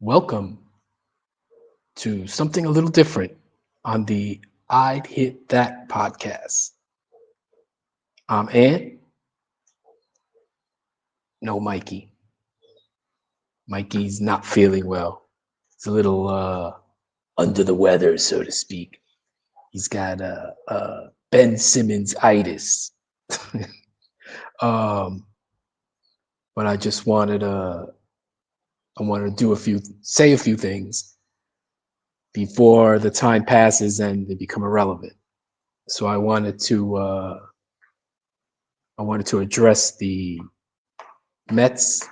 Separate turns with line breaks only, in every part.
Welcome to something a little different on the I'd Hit That podcast. I'm Ant, no Mikey. Mikey's not feeling well. He's a little under the weather, so to speak. He's got Ben Simmons itis. um, but I just wanted to say a few things before the time passes and they become irrelevant. So I wanted to address the Mets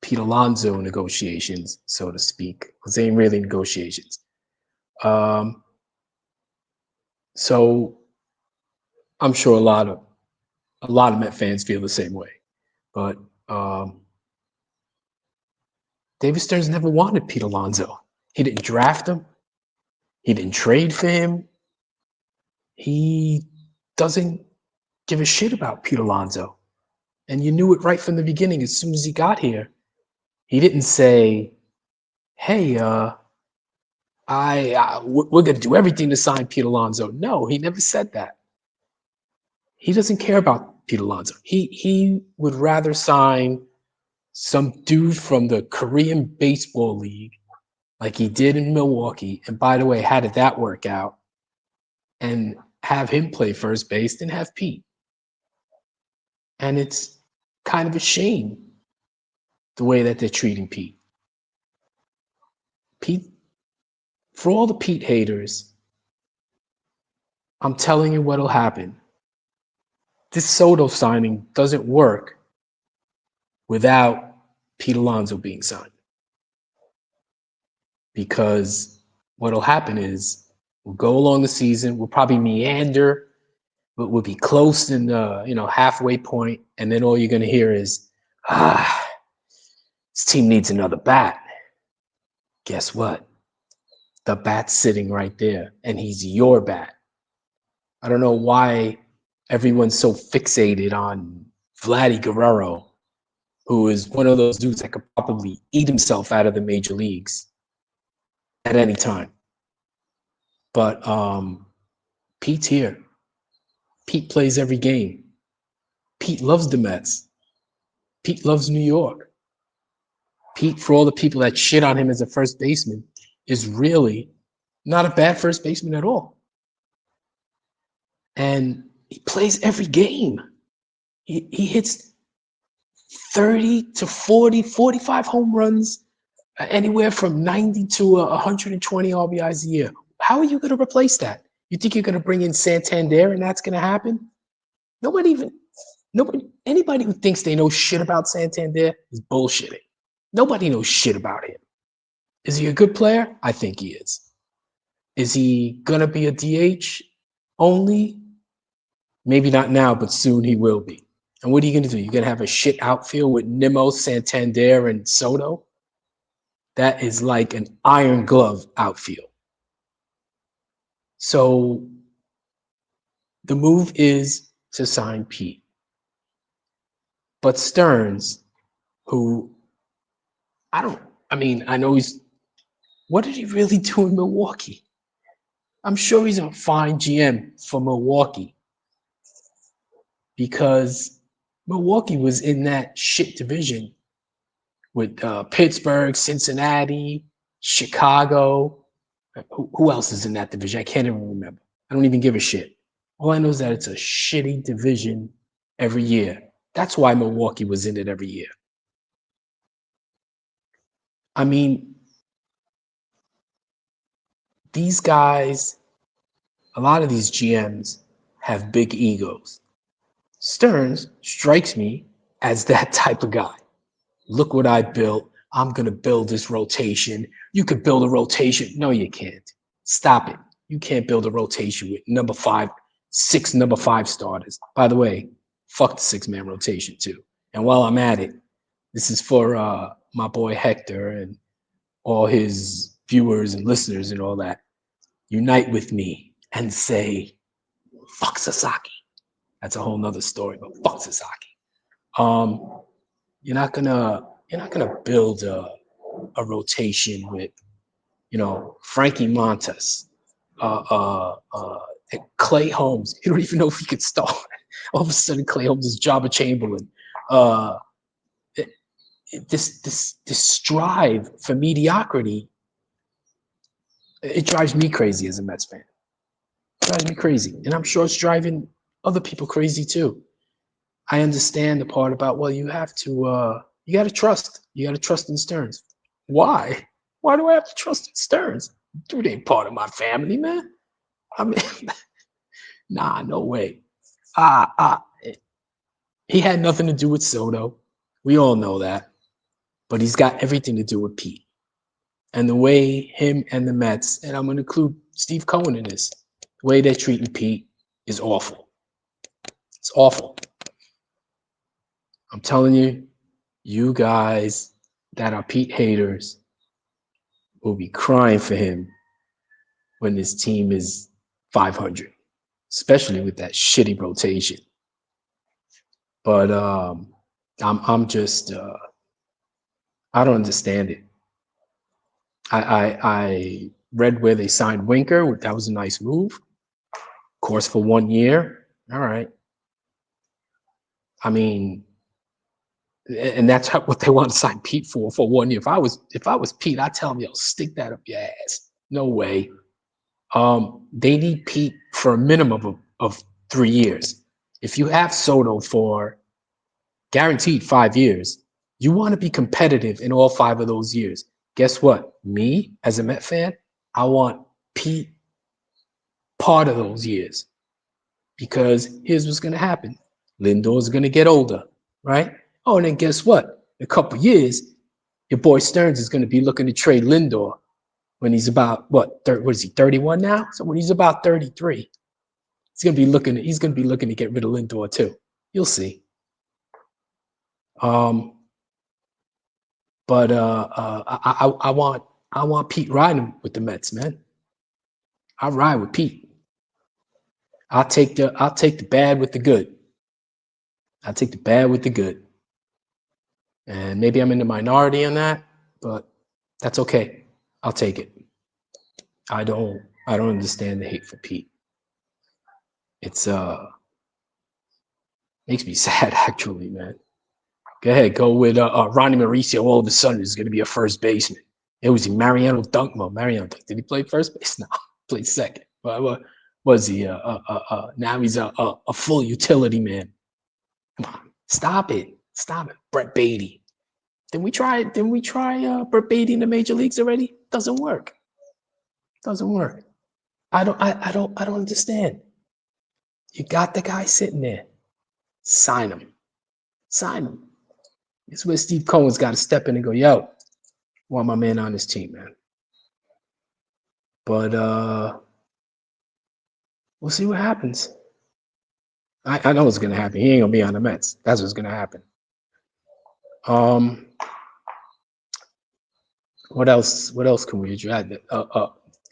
Pete Alonso negotiations, so to speak, because they ain't really negotiations. Um, so I'm sure a lot of Met fans feel the same way, but um, David Stearns never wanted Pete Alonso. He didn't draft him. He didn't trade for him. He doesn't give a shit about Pete Alonso, and you knew it right from the beginning. As soon as he got here, he didn't say, "Hey, we're going to do everything to sign Pete Alonso." No, he never said that. He doesn't care about Pete Alonso. He would rather sign some dude from the Korean Baseball League, like he did in Milwaukee. And by the way, how did that work out? And have him play first base than have Pete. And it's kind of a shame the way that they're treating Pete. Pete, for all the Pete haters, I'm telling you what'll happen. This Soto signing doesn't work without Pete Alonso being signed. Because what'll happen is we'll go along the season, we'll probably meander, but we'll be close in the halfway point, and then all you're gonna hear is, this team needs another bat. Guess what? The bat's sitting right there, and he's your bat. I don't know why everyone's so fixated on Vladdy Guerrero, who is one of those dudes that could probably eat himself out of the major leagues at any time. But Pete's here. Pete plays every game. Pete loves the Mets. Pete loves New York. Pete, for all the people that shit on him as a first baseman, is really not a bad first baseman at all. And he plays every game. He hits 30 to 40, 45 home runs, anywhere from 90 to 120 RBIs a year. How are you going to replace that? You think you're going to bring in Santander and that's going to happen? Anybody who thinks they know shit about Santander is bullshitting. Nobody knows shit about him. Is he a good player? I think he is. Is he going to be a DH only? Maybe not now, but soon he will be. And what are you going to do? You're going to have a shit outfield with Nimmo, Santander, and Soto? That is like an iron glove outfield. So the move is to sign Pete. But Stearns, who I know what did he really do in Milwaukee? I'm sure he's a fine GM for Milwaukee because Milwaukee was in that shit division with Pittsburgh, Cincinnati, Chicago. Who else is in that division? I can't even remember. I don't even give a shit. All I know is that it's a shitty division every year. That's why Milwaukee was in it every year. I mean, these guys, a lot of these GMs have big egos. Stearns strikes me as that type of guy. Look what I built. I'm going to build this rotation. You could build a rotation. No, you can't. Stop it. You can't build a rotation with six number five starters. By the way, fuck the six-man rotation too. And while I'm at it, this is for my boy Hector and all his viewers and listeners and all that. Unite with me and say, fuck Sasaki. That's a whole nother story, but fuck Sasaki. You're not gonna build a rotation with, Frankie Montas, Clay Holmes. You don't even know if he could start. All of a sudden, Clay Holmes is Jabba Chamberlain. This strive for mediocrity, it drives me crazy as a Mets fan. It drives me crazy, and I'm sure it's driving other people crazy too. I understand the part about, well, you got to trust. You got to trust in Stearns. Why? Why do I have to trust in Stearns? Dude ain't part of my family, man. I mean, nah, no way. He had nothing to do with Soto. We all know that. But he's got everything to do with Pete. And the way him and the Mets, and I'm going to include Steve Cohen in this, the way they're treating Pete is awful. It's awful. I'm telling you, you guys that are Pete haters will be crying for him when this team is 500, especially with that shitty rotation. But I'm just I don't understand it. I read where they signed Winker. That was a nice move. Of course, for 1 year. All right. I mean, and that's what they want to sign Pete for 1 year. If I was Pete, I'd tell him, yo, stick that up your ass. No way. They need Pete for a minimum of 3 years. If you have Soto for guaranteed 5 years, you want to be competitive in all 5 of those years. Guess what? Me, as a Met fan, I want Pete part of those years. Because here's what's going to happen. Lindor's going to get older, right? Oh, and then guess what? In a couple of years, your boy Stearns is going to be looking to trade Lindor when he's about, what is he, 31 now? So when he's about 33, he's going to be looking to get rid of Lindor too. You'll see. But I want Pete riding with the Mets, man. I'll ride with Pete. I'll take the bad with the good. I'll take the bad with the good. And maybe I'm in the minority on that, but that's okay. I'll take it. I don't understand the hate for Pete. It's makes me sad actually, man. Go ahead, go with Ronnie Mauricio. All of a sudden, is going to be a first baseman. It was Mariano Dunkmo. Mariano Dunk. Did he play first base? No, played second. What was he? Now he's a full utility man. Come on, stop it. Brett Beatty. Didn't we try Brett Beatty in the major leagues already? Doesn't work. I don't understand. You got the guy sitting there. Sign him. It's where Steve Cohen's got to step in and go, yo, I want my man on this team, man. But we'll see what happens. I know what's gonna happen. He ain't gonna be on the Mets. That's what's gonna happen. What else can we address?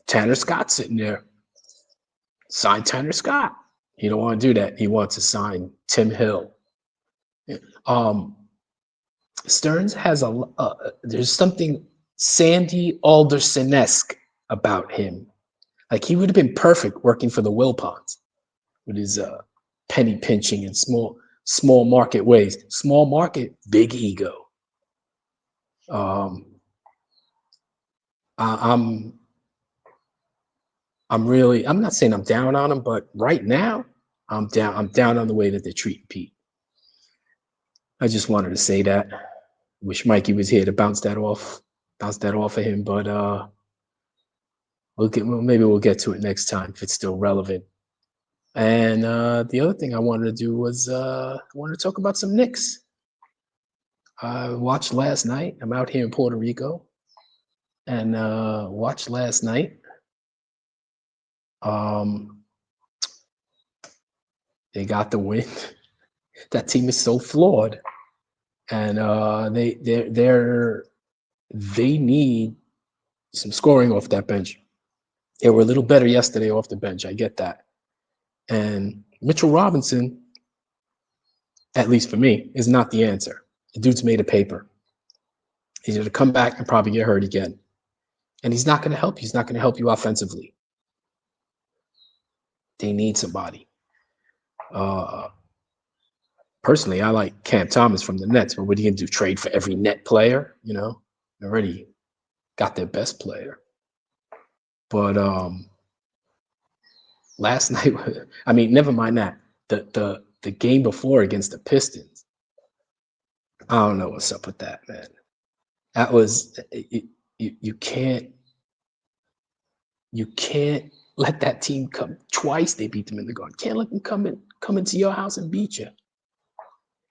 Tanner Scott sitting there. Sign Tanner Scott. He don't want to do that. He wants to sign Tim Hill. Stearns has there's something Sandy Alderson-esque about him. Like he would have been perfect working for the Wilpons with his penny pinching in small market ways. Small market, big ego. I'm not saying I'm down on him, but right now I'm down on the way that they treat Pete. I just wanted to say that. Wish Mikey was here to bounce that off of him, but maybe we'll get to it next time if it's still relevant. And the other thing I wanted to do was I wanted to talk about some Knicks. I watched last night. I'm out here in Puerto Rico, and watched last night. They got the win. That team is so flawed, and they need some scoring off that bench. They were a little better yesterday off the bench. I get that. And Mitchell Robinson, at least for me, is not the answer. The dude's made of paper. He's going to come back and probably get hurt again. And he's not going to help you. He's not going to help you offensively. They need somebody. Uh, Personally, I like Cam Thomas from the Nets, but what are you going to do? Trade for every net player? Already got their best player. But last night, I mean, never mind that. The game before against the Pistons, I don't know what's up with that, man. That was you can't let that team come twice. They beat them in the Garden. Can't let them come into your house and beat you.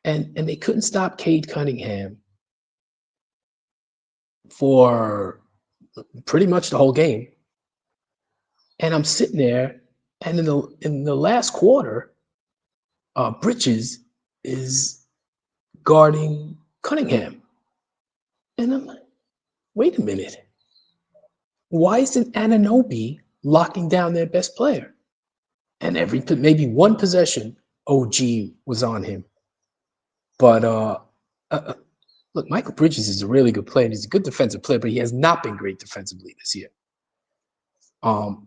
And they couldn't stop Cade Cunningham for pretty much the whole game. And I'm sitting there, and in the last quarter, Bridges is guarding Cunningham, and I'm like, wait a minute, why isn't Anunoby locking down their best player? And maybe one possession, OG was on him. But look, Michael Bridges is a really good player. He's a good defensive player, but he has not been great defensively this year.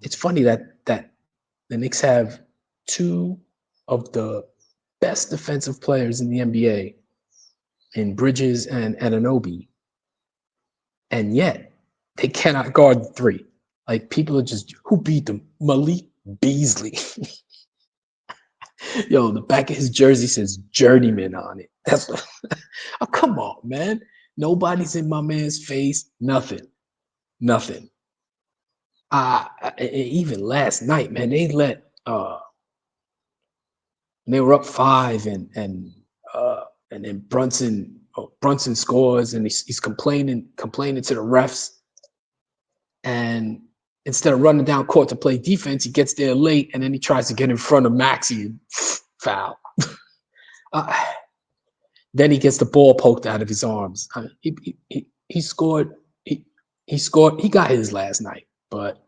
It's funny that the Knicks have two of the best defensive players in the NBA in Bridges and Anunoby, and yet they cannot guard the three. Like, people are just, who beat them? Malik Beasley. Yo, the back of his jersey says journeyman on it. That's what, oh, come on, man. Nobody's in my man's face. Nothing. Even last night, man, they were up 5, and then Brunson scores, and he's complaining to the refs, and instead of running down court to play defense, he gets there late, and then he tries to get in front of Maxey and foul. Then he gets the ball poked out of his arms. He scored. He scored. He got his last night, but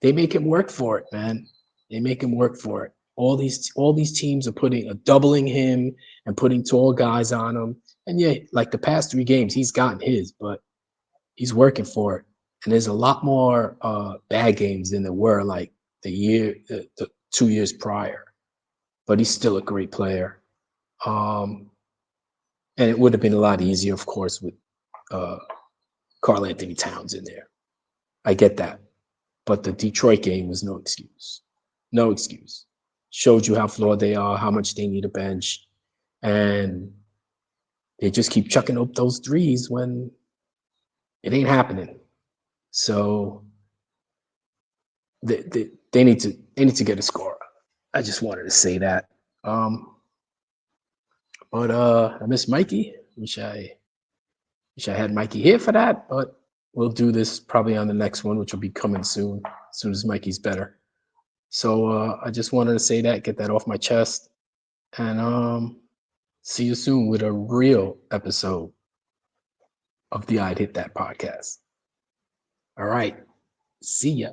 they make him work for it, man. They make him work for it. All these teams are doubling him and putting tall guys on him. And yeah, like the past 3 games, he's gotten his, but he's working for it. And there's a lot more bad games than there were like the 2 years prior. But he's still a great player. And it would have been a lot easier, of course, with Karl Anthony Towns in there. I get that. But the Detroit game was no excuse. No excuse. Showed you how flawed they are, how much they need a bench. And they just keep chucking up those threes when it ain't happening. So they need to get a scorer. I just wanted to say that. But I miss Mikey. Wish I had Mikey here for that, but we'll do this probably on the next one, which will be coming soon, as soon as Mikey's better. So I just wanted to say that, get that off my chest, and see you soon with a real episode of the I'd Hit That podcast. All right. See ya.